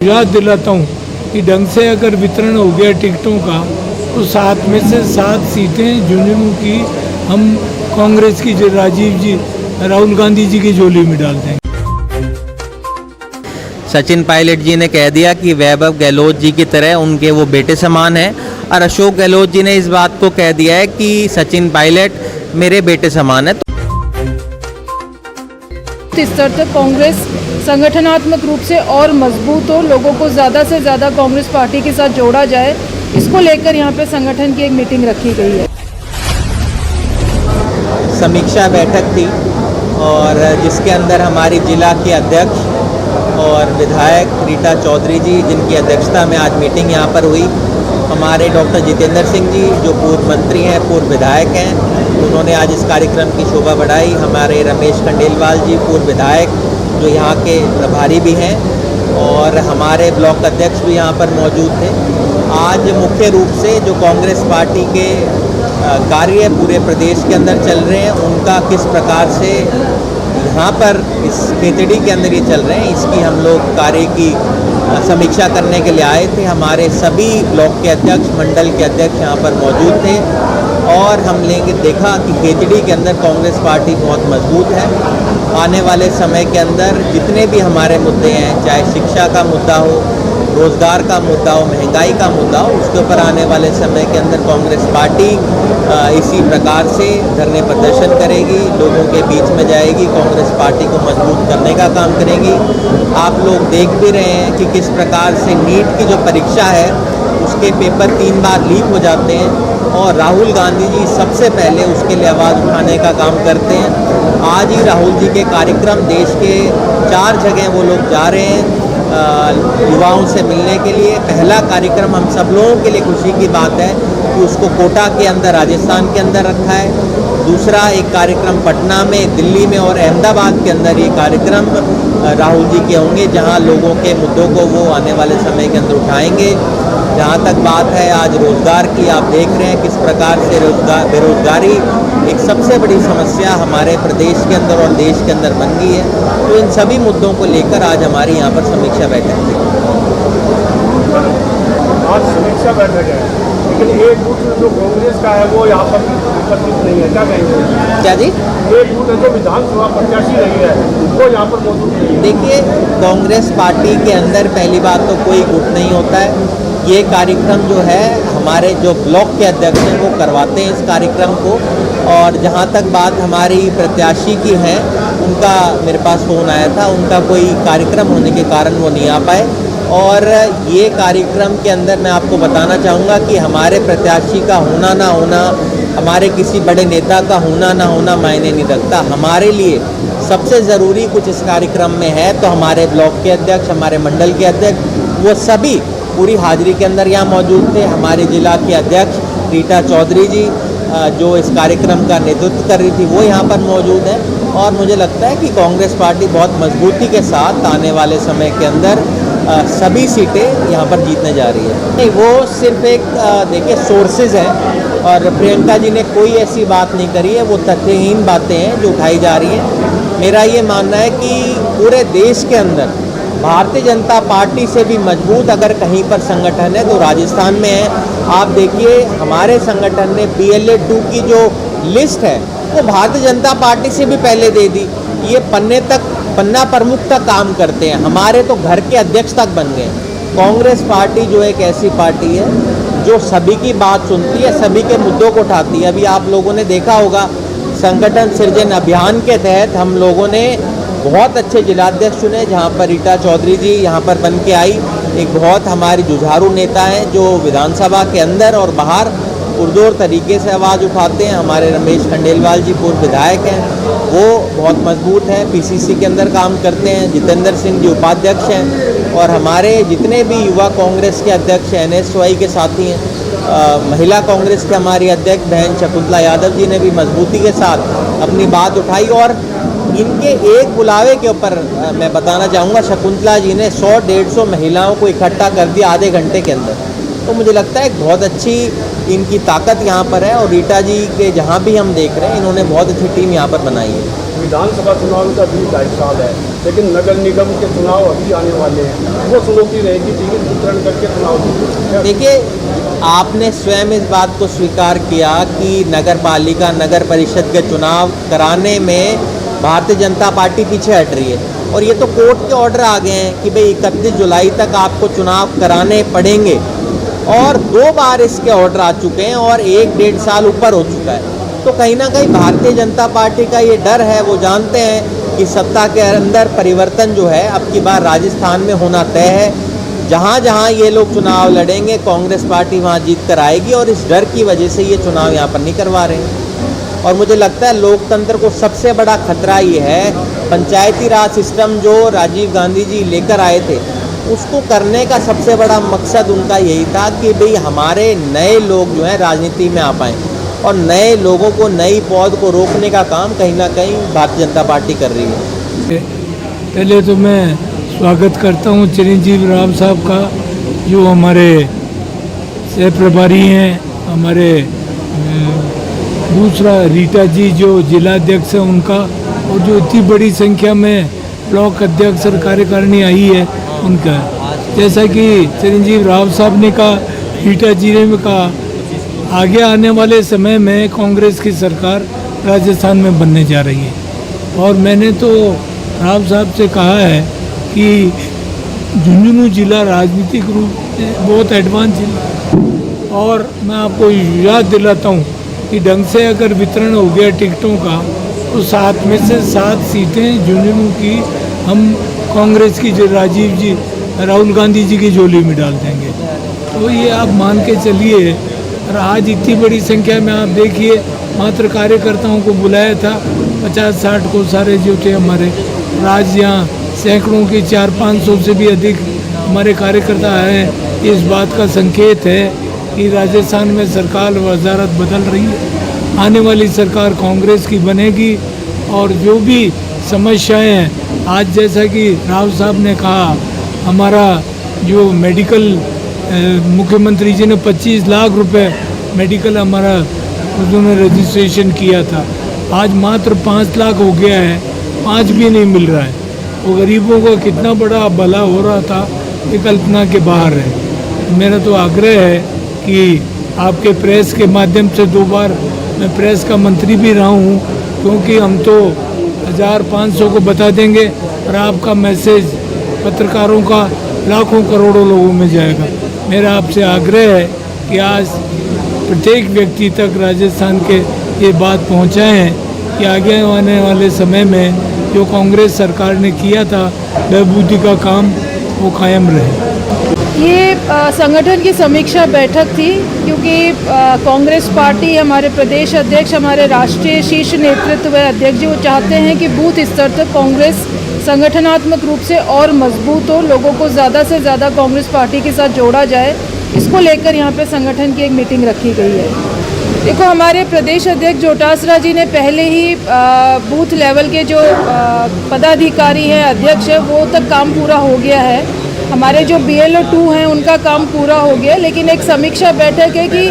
याद दिलाता हूँ कि ढंग से अगर वितरण हो गया टिकटों का तो 7 में से 7 सीटें झुंझुनू की हम कांग्रेस की राजीव जी राहुल गांधी जी की झोली में डाल देंगे। सचिन पायलट जी ने कह दिया कि वैभव गहलोत जी की तरह उनके वो बेटे समान हैं और अशोक गहलोत जी ने इस बात को कह दिया है कि सचिन पायलट मेरे बेटे समान है। इस स्तर तक कांग्रेस संगठनात्मक रूप से और मजबूत हो, लोगों को ज़्यादा से ज़्यादा कांग्रेस पार्टी के साथ जोड़ा जाए, इसको लेकर यहाँ पे संगठन की एक मीटिंग रखी गई है। समीक्षा बैठक थी और जिसके अंदर हमारी जिला की अध्यक्ष और विधायक रीटा चौधरी जी, जिनकी अध्यक्षता में आज मीटिंग यहाँ पर हुई, हमारे डॉक्टर जितेंद्र सिंह जी जो पूर्व मंत्री हैं, पूर्व विधायक हैं, उन्होंने आज इस कार्यक्रम की शोभा बढ़ाई। हमारे रमेश खंडेलवाल जी पूर्व विधायक जो यहाँ के प्रभारी भी हैं और हमारे ब्लॉक अध्यक्ष भी यहाँ पर मौजूद थे। आज मुख्य रूप से जो कांग्रेस पार्टी के कार्य पूरे प्रदेश के अंदर चल रहे हैं, उनका किस प्रकार से यहाँ पर इस खेतड़ी के अंदर ये चल रहे हैं, इसकी हम लोग कार्य की समीक्षा करने के लिए आए थे। हमारे सभी ब्लॉक के अध्यक्ष, मंडल के अध्यक्ष यहाँ पर मौजूद थे और हम लेंगे देखा कि खेतड़ी के अंदर कांग्रेस पार्टी बहुत मजबूत है। आने वाले समय के अंदर जितने भी हमारे मुद्दे हैं, चाहे शिक्षा का मुद्दा हो, रोज़गार का मुद्दा हो, महंगाई का मुद्दा हो, उसके ऊपर आने वाले समय के अंदर कांग्रेस पार्टी इसी प्रकार से धरने प्रदर्शन करेगी, लोगों के बीच में जाएगी, कांग्रेस पार्टी को मजबूत करने का काम करेगी। आप लोग देख भी रहे हैं कि किस प्रकार से नीट की जो परीक्षा है उसके पेपर 3 बार लीक हो जाते हैं और राहुल गांधी जी सबसे पहले उसके लिए आवाज़ उठाने का काम करते हैं। आज ही राहुल जी के कार्यक्रम देश के 4 जगह वो लोग जा रहे हैं युवाओं से मिलने के लिए। पहला कार्यक्रम हम सब लोगों के लिए खुशी की बात है कि उसको कोटा के अंदर, राजस्थान के अंदर रखा है। दूसरा एक कार्यक्रम पटना में, दिल्ली में और अहमदाबाद के अंदर ये कार्यक्रम राहुल जी के होंगे, जहां लोगों के मुद्दों को वो आने वाले समय के अंदर उठाएंगे। जहाँ तक बात है आज रोज़गार की, आप देख रहे हैं किस प्रकार से बेरोज़गारी एक सबसे बड़ी समस्या हमारे प्रदेश के अंदर और देश के अंदर बन गई है। तो इन सभी मुद्दों को लेकर आज हमारी यहाँ पर समीक्षा बैठक थी। आज समीक्षा बैठक है, लेकिन एक गुट जो कांग्रेस का है वो यहाँ पर उपस्थित नहीं है, क्या कहेंगे? क्या जी? एक गुट जो विधानसभा प्रत्याशी रही है वो यहाँ पर मौजूद नहीं है। देखिए, कांग्रेस पार्टी के अंदर पहली बात तो कोई गुट नहीं होता है। ये कार्यक्रम जो है हमारे जो ब्लॉक के अध्यक्ष हैं वो करवाते हैं इस कार्यक्रम को। और जहाँ तक बात हमारी प्रत्याशी की है, उनका मेरे पास फ़ोन आया था, उनका कोई कार्यक्रम होने के कारण वो नहीं आ पाए। और ये कार्यक्रम के अंदर मैं आपको बताना चाहूँगा कि हमारे प्रत्याशी का होना ना होना, हमारे किसी बड़े नेता का होना ना होना मायने नहीं रखता। हमारे लिए सबसे ज़रूरी कुछ इस कार्यक्रम में है तो हमारे ब्लॉक के अध्यक्ष, हमारे मंडल के अध्यक्ष, वो सभी पूरी हाजिरी के अंदर यहाँ मौजूद थे। हमारे जिला के अध्यक्ष रीटा चौधरी जी जो इस कार्यक्रम का नेतृत्व कर रही थी, वो यहाँ पर मौजूद है। और मुझे लगता है कि कांग्रेस पार्टी बहुत मजबूती के साथ आने वाले समय के अंदर सभी सीटें यहाँ पर जीतने जा रही है। नहीं, वो सिर्फ एक देखिए सोर्सेज हैं और प्रियंका जी ने कोई ऐसी बात नहीं करी है, वो तथ्यहीन बातें हैं जो उठाई जा रही हैं। मेरा ये मानना है कि पूरे देश के अंदर भारतीय जनता पार्टी से भी मजबूत अगर कहीं पर संगठन है तो राजस्थान में है। आप देखिए, हमारे संगठन ने BLA 2 की जो लिस्ट है वो भारतीय जनता पार्टी से भी पहले दे दी। ये पन्ना प्रमुख तक काम करते हैं, हमारे तो घर के अध्यक्ष तक बन गए। कांग्रेस पार्टी जो एक ऐसी पार्टी है जो सभी की बात सुनती है, सभी के मुद्दों को उठाती है। अभी आप लोगों ने देखा होगा संगठन सृजन अभियान के तहत हम लोगों ने बहुत अच्छे जिलाध्यक्ष चुने, जहाँ पर रीटा चौधरी जी यहाँ पर बन के आई। एक बहुत हमारी जुझारू नेता हैं जो विधानसभा के अंदर और बाहर पुरजोर तरीके से आवाज़ उठाते हैं। हमारे रमेश खंडेलवाल जी पूर्व विधायक हैं, वो बहुत मजबूत हैं, PCC के अंदर काम करते हैं। जितेंद्र सिंह जी उपाध्यक्ष हैं और हमारे जितने भी युवा कांग्रेस के अध्यक्ष हैं, NSY के साथी हैं। महिला कांग्रेस के हमारी अध्यक्ष बहन शकुंतला यादव जी ने भी मजबूती के साथ अपनी बात उठाई और इनके एक बुलावे के ऊपर मैं बताना चाहूँगा, शकुंतला जी ने 100-150 महिलाओं को इकट्ठा कर दिया आधे घंटे के अंदर। तो मुझे लगता है बहुत अच्छी इनकी ताकत यहाँ पर है। और रीटा जी के जहाँ भी हम देख रहे हैं, इन्होंने बहुत अच्छी टीम यहाँ पर बनाई है। विधानसभा चुनाव का भी 2.5 साल है, लेकिन नगर निगम के चुनाव अभी आने वाले हैं, वो चुनौती रहेगी टिकट वितरण करके चुनाव। देखिए, आपने स्वयं इस बात को स्वीकार किया कि नगर पालिका नगर परिषद के चुनाव कराने में भारतीय जनता पार्टी पीछे हट रही है, और ये तो कोर्ट के ऑर्डर आ गए हैं कि भाई 31 जुलाई तक आपको चुनाव कराने पड़ेंगे, और 2 बार इसके ऑर्डर आ चुके हैं और 1-1.5 साल ऊपर हो चुका है। तो कहीं ना कहीं भारतीय जनता पार्टी का ये डर है, वो जानते हैं कि सत्ता के अंदर परिवर्तन जो है अब की बार राजस्थान में होना तय है। जहाँ जहाँ ये लोग चुनाव लड़ेंगे कांग्रेस पार्टी वहाँ जीत कर आएगी, और इस डर की वजह से ये चुनाव यहाँ पर नहीं करवा रहे हैं। और मुझे लगता है लोकतंत्र को सबसे बड़ा खतरा ये है, पंचायती राज सिस्टम जो राजीव गांधी जी लेकर आए थे, उसको करने का सबसे बड़ा मकसद उनका यही था कि भाई हमारे नए लोग जो हैं राजनीति में आ पाएँ, और नए लोगों को, नई पौध को रोकने का काम कहीं ना कहीं भारतीय जनता पार्टी कर रही है। पहले तो मैं स्वागत करता हूँ चिरंजीव राव साहब का, जो हमारे सह प्रभारी हैं। हमारे दूसरा रीटा जी जो जिलाध्यक्ष है उनका, और जो इतनी बड़ी संख्या में ब्लॉक अध्यक्ष और कार्यकारिणी आई है उनका। जैसा कि चिरंजीव राव साहब ने कहा, रीटा जी ने कहा, आगे आने वाले समय में कांग्रेस की सरकार राजस्थान में बनने जा रही है। और मैंने तो राव साहब से कहा है कि झुंझुनू जिला राजनीतिक रूप से बहुत एडवांस जिला, और मैं आपको याद दिलाता हूँ कि ढंग से अगर वितरण हो गया टिकटों का, तो 7 में से 7 सीटें झुंझुनू की हम कांग्रेस की जो राजीव जी, राहुल गांधी जी की झोली में डाल देंगे। तो ये आप मान के चलिए। और आज इतनी बड़ी संख्या में आप देखिए, मात्र कार्यकर्ताओं को बुलाया था 50-60 को, सारे जो थे हमारे राज, यहाँ सैकड़ों के 400-500 से भी अधिक हमारे कार्यकर्ता हैं। इस बात का संकेत है कि राजस्थान में सरकार वजारत बदल रही है। आने वाली सरकार कांग्रेस की बनेगी, और जो भी समस्याएं हैं, आज जैसा कि राव साहब ने कहा, हमारा जो मेडिकल मुख्यमंत्री जी ने 25 लाख रुपए मेडिकल हमारा उन्होंने रजिस्ट्रेशन किया था, आज मात्र 5 लाख हो गया है, 5 भी नहीं मिल रहा है। वो गरीबों का कितना बड़ा भला हो रहा था, ये कल्पना के बाहर है। मेरा तो आग्रह है कि आपके प्रेस के माध्यम से 2 बार मैं प्रेस का मंत्री भी रहा हूँ, क्योंकि हम तो 1500 को बता देंगे, और आपका मैसेज पत्रकारों का लाखों करोड़ों लोगों में जाएगा। मेरा आपसे आग्रह है कि आज प्रत्येक व्यक्ति तक राजस्थान के ये बात पहुँचाएँ कि आगे आने वाले समय में जो कांग्रेस सरकार ने किया था बहबूदी का काम, वो कायम रहे। ये संगठन की समीक्षा बैठक थी, क्योंकि कांग्रेस पार्टी, हमारे प्रदेश अध्यक्ष, हमारे राष्ट्रीय शीर्ष नेतृत्व व अध्यक्ष जी, वो चाहते हैं कि बूथ स्तर तक कांग्रेस संगठनात्मक रूप से और मजबूत हो, लोगों को ज़्यादा से ज़्यादा कांग्रेस पार्टी के साथ जोड़ा जाए। इसको लेकर यहाँ पे संगठन की एक मीटिंग रखी गई है। देखो, हमारे प्रदेश अध्यक्ष जोटासरा जी ने पहले ही बूथ लेवल के जो पदाधिकारी हैं, अध्यक्ष है, वो तक काम पूरा हो गया है। हमारे जो BLO 2 हैं उनका काम पूरा हो गया, लेकिन एक समीक्षा बैठक है कि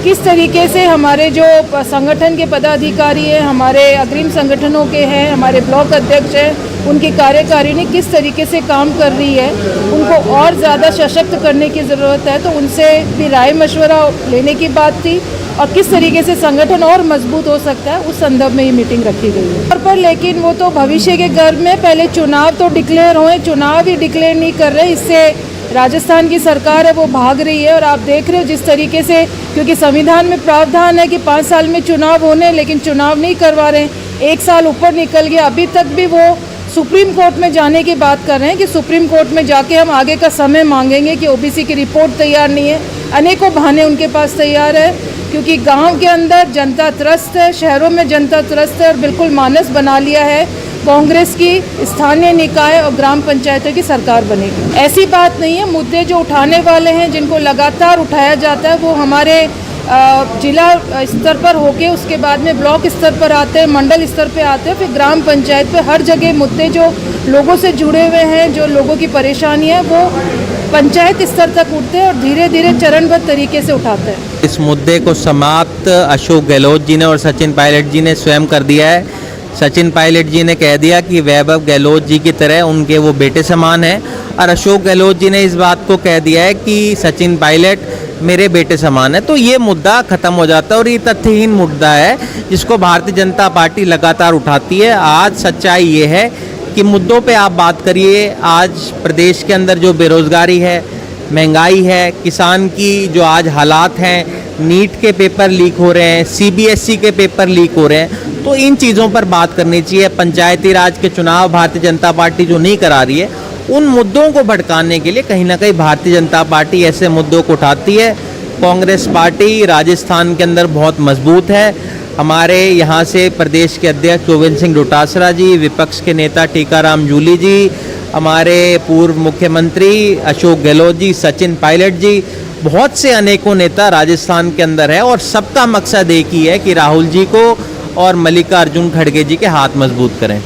किस तरीके से हमारे जो संगठन के पदाधिकारी हैं, हमारे अग्रिम संगठनों के हैं, हमारे ब्लॉक अध्यक्ष हैं, उनकी कार्यकारिणी किस तरीके से काम कर रही है, उनको और ज़्यादा सशक्त करने की ज़रूरत है। तो उनसे भी राय मशवरा लेने की बात थी, और किस तरीके से संगठन और मजबूत हो सकता है, उस संदर्भ में ये मीटिंग रखी गई है। पर लेकिन वो तो भविष्य के गर्भ में, पहले चुनाव तो डिक्लेयर हुए, चुनाव ही डिक्लेयर नहीं कर रहे, इससे राजस्थान की सरकार है वो भाग रही है। और आप देख रहे हो जिस तरीके से, क्योंकि संविधान में प्रावधान है कि 5 साल में चुनाव होने, लेकिन चुनाव नहीं करवा रहे हैं। 1 साल ऊपर निकल गया, अभी तक भी वो सुप्रीम कोर्ट में जाने की बात कर रहे हैं कि सुप्रीम कोर्ट में जाके हम आगे का समय मांगेंगे कि OBC की रिपोर्ट तैयार नहीं है। अनेकों बहाने उनके पास तैयार है, क्योंकि गांव के अंदर जनता त्रस्त है, शहरों में जनता त्रस्त है, और बिल्कुल मानस बना लिया है कांग्रेस की स्थानीय निकाय और ग्राम पंचायतों की सरकार बनेगी। ऐसी बात नहीं है। मुद्दे जो उठाने वाले हैं, जिनको लगातार उठाया जाता है, वो हमारे जिला स्तर पर होके उसके बाद में ब्लॉक स्तर पर आते हैं, मंडल स्तर पे आते हैं, फिर ग्राम पंचायत पे, हर जगह मुद्दे जो लोगों से जुड़े हुए हैं, जो लोगों की परेशानी है, वो पंचायत स्तर तक उठते हैं और धीरे धीरे चरणबद्ध तरीके से उठाते हैं। इस मुद्दे को समाप्त अशोक गहलोत जी ने और सचिन पायलट जी ने स्वयं कर दिया है। सचिन पायलट जी ने कह दिया कि वैभव गहलोत जी की तरह उनके वो बेटे समान हैं, और अशोक गहलोत जी ने इस बात को कह दिया है कि सचिन पायलट मेरे बेटे समान है। तो ये मुद्दा खत्म हो जाता है और ये तथ्यहीन मुद्दा है जिसको भारतीय जनता पार्टी लगातार उठाती है। आज सच्चाई ये है कि मुद्दों पे आप बात करिए। आज प्रदेश के अंदर जो बेरोजगारी है, महंगाई है, किसान की जो आज हालात हैं, नीट के पेपर लीक हो रहे हैं, सीबीएसई के पेपर लीक हो रहे हैं, तो इन चीज़ों पर बात करनी चाहिए। पंचायती राज के चुनाव भारतीय जनता पार्टी जो नहीं करा रही है, उन मुद्दों को भड़काने के लिए कहीं ना कहीं भारतीय जनता पार्टी ऐसे मुद्दों को उठाती है। कांग्रेस पार्टी राजस्थान के अंदर बहुत मजबूत है। हमारे यहाँ से प्रदेश के अध्यक्ष गोविंद सिंह डोटासरा जी, विपक्ष के नेता टीकाराम जूली जी, हमारे पूर्व मुख्यमंत्री अशोक गहलोत जी, सचिन पायलट जी, बहुत से अनेकों नेता राजस्थान के अंदर है और सबका मकसद एक ही है कि राहुल जी को और मल्लिकार्जुन खड़गे जी के हाथ मजबूत करें।